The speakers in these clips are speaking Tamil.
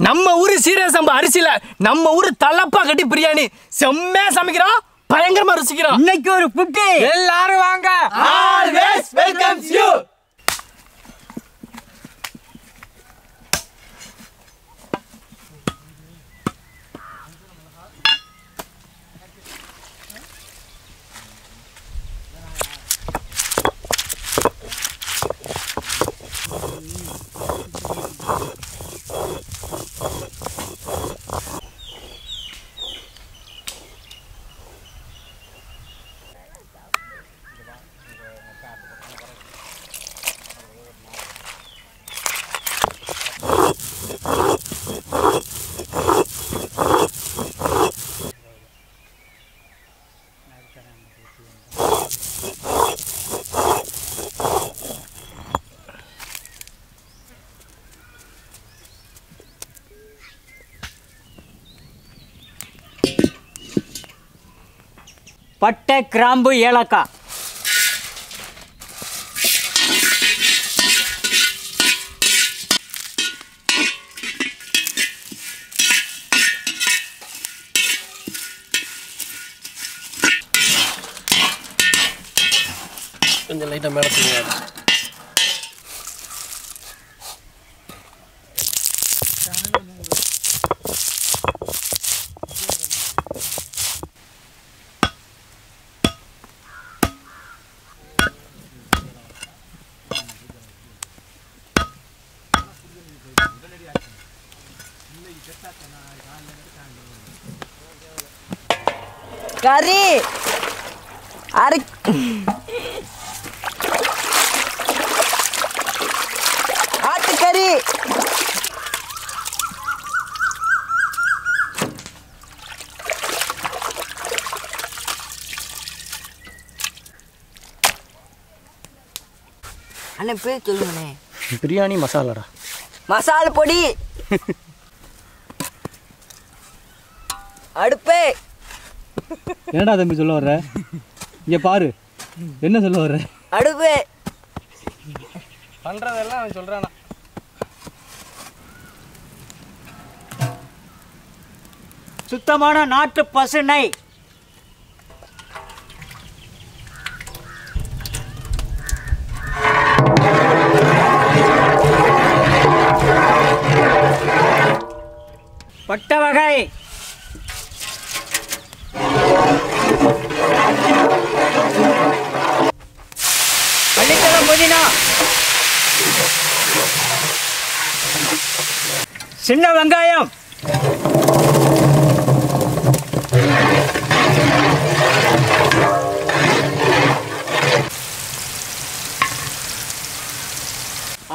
நம்ம ஊரு சீரக சம்பா அரிசியில நம்ம ஊரு தலப்பா கட்டி பிரியாணி செம்மையா சமைக்கிறோம், பயங்கரமா ருசிக்கிறோம். இன்னைக்கு ஒரு புட்டி, எல்லாரும் வாங்க. Always welcomes you. பட்டை, கிராம்பு, ஏலக்காய், கொஞ்சம் லைட்டா மேல சொல்லுங்க. கறி அரை ஆட்டுக்கறி, அண்ணே பேர் சொல்லுங்கண்ணே. பிரியாணி மசாலாடா. மசாலா பொடி, அடுப்பே. என்னடா தம்பி சொல்ல வர்ற? இங்க பாரு, என்ன சொல்ல வர்ற? அடுப்பு பண்றதெல்லாம் அவன் சொல்றானா? சுத்தமான நாட்டு பசு நெய், பட்டை வகை, மல்லித்தளம், புதினா, சின்ன வெங்காயம்,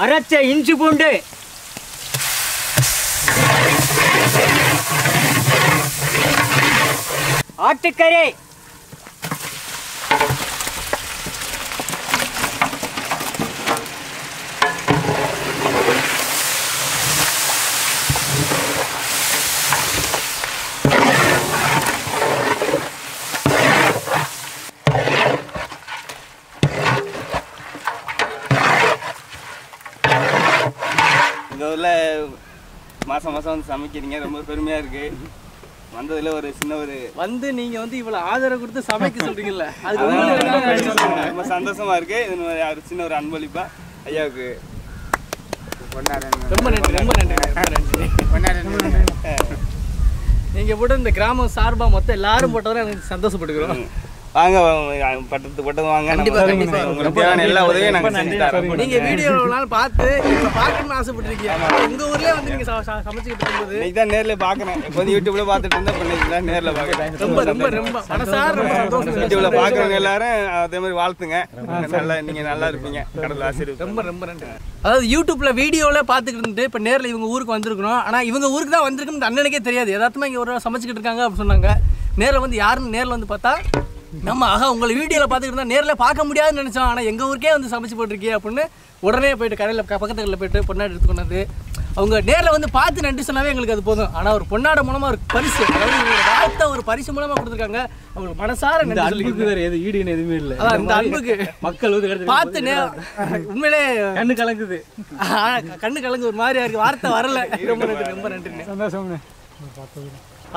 அரைச்ச இஞ்சி பூண்டு, ஆட்டுக்கறி, மாதம் மாதம் வந்து சமைக்கிறீங்க, ரொம்ப பெருமையாக இருக்குது. வந்ததில் ஒரு சின்ன ஒரு நீங்க இவ்வளோ ஆதரவு கொடுத்து சமைக்க சொல்றீங்கல்ல, அது ரொம்ப சந்தோஷமாக இருக்குது. இது ஒரு சின்ன ஒரு அன்பளிப்பா ஐயாவுக்கு ரொம்ப நன்றி, ரொம்ப நன்றி, ரொம்ப நன்றி. நீங்க போட்டு இந்த கிராமம் சார்பா மொத்தம் எல்லாரும் போட்டவரை எனக்கு சந்தோஷப்பட்டுக்கிறோம். வாங்க, பட்டது வாங்க. உங்களுக்கு எல்லா உதவியும் நாங்கள் செஞ்சு தரோம். நீங்க வீடியோனால பார்த்து பார்க்கணும்னு ஆசைப்பட்டிருக்கீங்க. உங்க ஊர்லயே வந்து நீங்க சமைச்சுக்கிட்டு இருக்கும்போது இன்னைக்கு தான் நேரில் பார்க்குறேன். இப்போ யூடியூப்ல பார்த்துட்டு இருந்தா பண்ணிக்கலாம், நேரில் பார்க்குறேன். ரொம்ப ரொம்ப ரொம்ப மனசார ரொம்ப சந்தோஷம். யூடியூப்ல பார்க்குறவங்க எல்லாரும் அதே மாதிரி வாழ்த்துங்க. நல்லா நீங்க நல்லா இருப்பீங்க, கடவுள் ஆசீர்வாதம். ரொம்ப ரொம்ப நன்றி. அதாவது யூடியூப்ல வீடியோல பார்த்துக்கிட்டு இருந்துட்டு இப்போ நேரில் இவங்க ஊருக்கு வந்திருக்கணும். ஆனால் இவங்க ஊருக்கு தான் வந்திருக்குன்னு அண்ணனுக்கே தெரியாது. எதார்த்தமா இங்கே ஒரு சமைச்சிக்கிட்டு இருக்காங்க அப்படின்னு சொன்னாங்க. நேரில் வந்து யாருன்னு நேரில் வந்து பார்த்தா நம்ம உங்களை வீடியோவில் பார்த்துக்கிட்டு இருந்தால் நேரில் பார்க்க முடியாதுன்னு நினச்சோம். ஆனால் எங்கள் ஊருக்கே வந்து சமைச்சு போட்டிருக்கே அப்படின்னு உடனே போயிட்டு கடையில் பக்கத்து கடையில் போயிட்டு பொண்ணாடி எடுத்து கொண்டாந்து அவங்க நேரில் வந்து பார்த்து நன்றி சொன்னாவே எங்களுக்கு அது போதும். ஆனால் ஒரு பொன்னாட மூலமாக ஒரு பரிசு, அதாவது இவங்களோட வாழ்த்தை ஒரு பரிசு மூலமாக கொடுத்துருக்காங்க. அவங்களுக்கு மனசார இந்த அன்புக்கு வேற ஈடுன்னு எதுவுமே இல்லை. அதான் இந்த அன்புக்கு மக்கள் வந்து பார்த்து உண்மையிலே கண்ணு கலங்குது, கண்ணு கலங்கு ஒரு மாதிரியா இருக்கு, வார்த்தை வரல. ரொம்ப நன்றி, ரொம்ப நன்றி. சந்தோஷம்.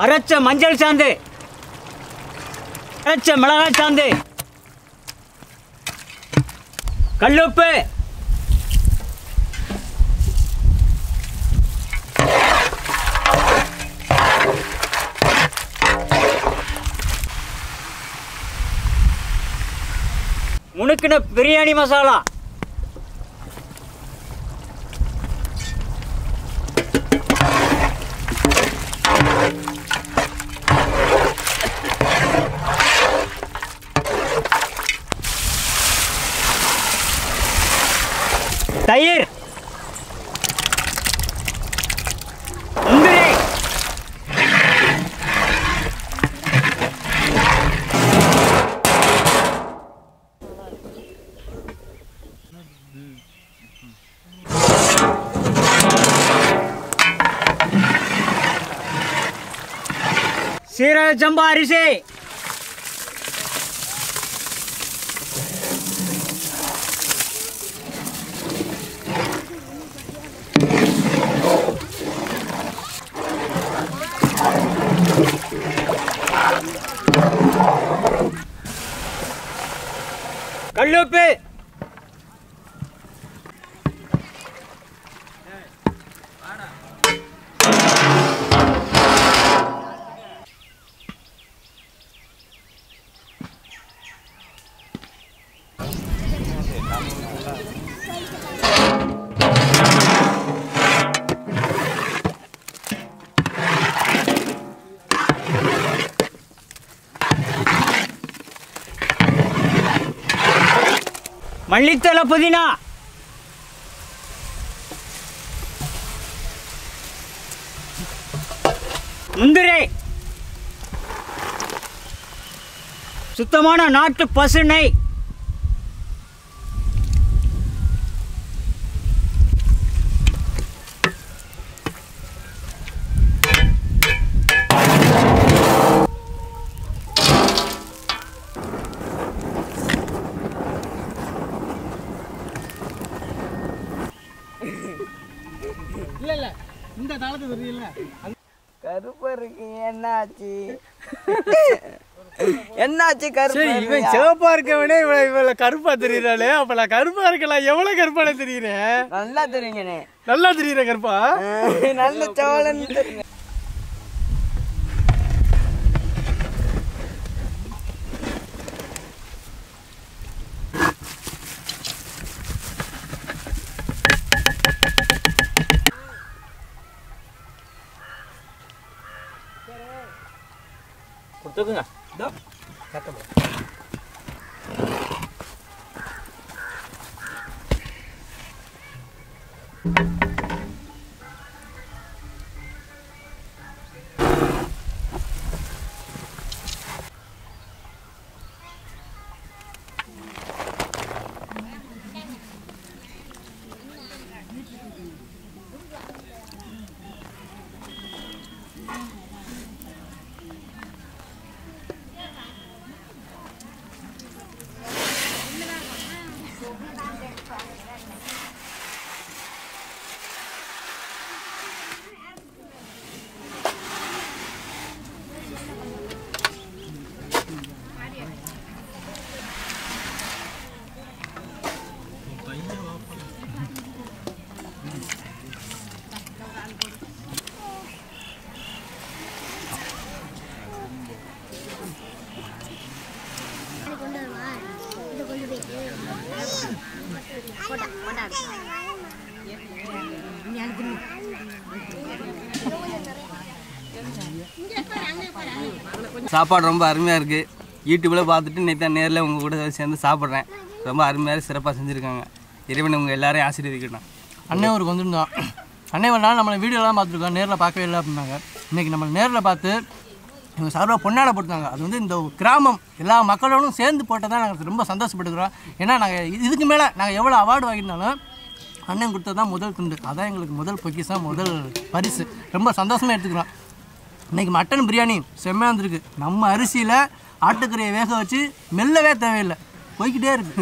அரைச்ச மஞ்சள் சாந்து, அரைச்ச மிளகாய் சாந்து, கல்லுப்பு, முணுக்கின பிரியாணி மசாலா, தயிர், முந்திரி, சீரக சம்பா அரிசி, கல்லுப்பு, மல்லித்தலை, புதினா, முந்திரி, சுத்தமான நாட்டு பசு நெய், இல்ல இல்ல இந்த தாளத்துக்கு தெரியல. கருப்பு இருக்கு, என்னாச்சு என்னாச்சு கருப்பு? சரி, இவன் சிவப்பா இருக்கவனே இவள கருப்பா தெரியுறாளே, அப்ப நான் கருப்பா இருக்கலாம். எவ்வளவு கருப்பான தெரியுறேன்? நல்லா தெரியுங்கண்ணே, நல்லா தெரியுற கருப்பா, நல்ல சோழன் தெரியுங்க. கொடுத்துக்குங்க. சாப்பாடு ரொம்ப அருமையாக இருக்குது. யூடியூப்பில் பார்த்துட்டு நேற்று நேரில் உங்கள் கூட சேர்ந்து சாப்பிட்றேன். ரொம்ப அருமையாக சிறப்பாக செஞ்சுருக்காங்க. இறைவன் உங்கள் எல்லாரையும் ஆசீர்வதிக்கணும். அண்ணன் ஊருக்கு வந்திருந்தோம். அண்ணன் ஒரு நாள் நம்மளை வீடியோலாம் பார்த்துருக்கோம், நேரில் பார்க்கவே இல்லை அப்படின்னாங்க. இன்றைக்கி நம்ம நேரில் பார்த்து இவங்க சார்பாக பொன்னாடை போட்டுருந்தாங்க. அது வந்து இந்த கிராமம் எல்லா மக்களோடும் சேர்ந்து போட்டதான் நாங்கள் ரொம்ப சந்தோஷப்பட்டுக்கிறோம். ஏன்னா நாங்கள் இதுக்கு மேலே நாங்கள் எவ்வளோ அவார்டு வாங்கியிருந்தாலும் அண்ணன் கொடுத்தது தான் முதல் துண்டு. அதான் எங்களுக்கு முதல் பொக்கிஷம், முதல் பரிசு. ரொம்ப சந்தோஷமாக எடுத்துக்கிறோம். இன்றைக்கி மட்டன் பிரியாணி செம்மையாக இருந்திருக்கு. நம்ம அரிசியில் ஆட்டுக்கறியை வேக வச்சு மெல்லவே தேவையில்லை, போய்கிட்டே இருக்கு.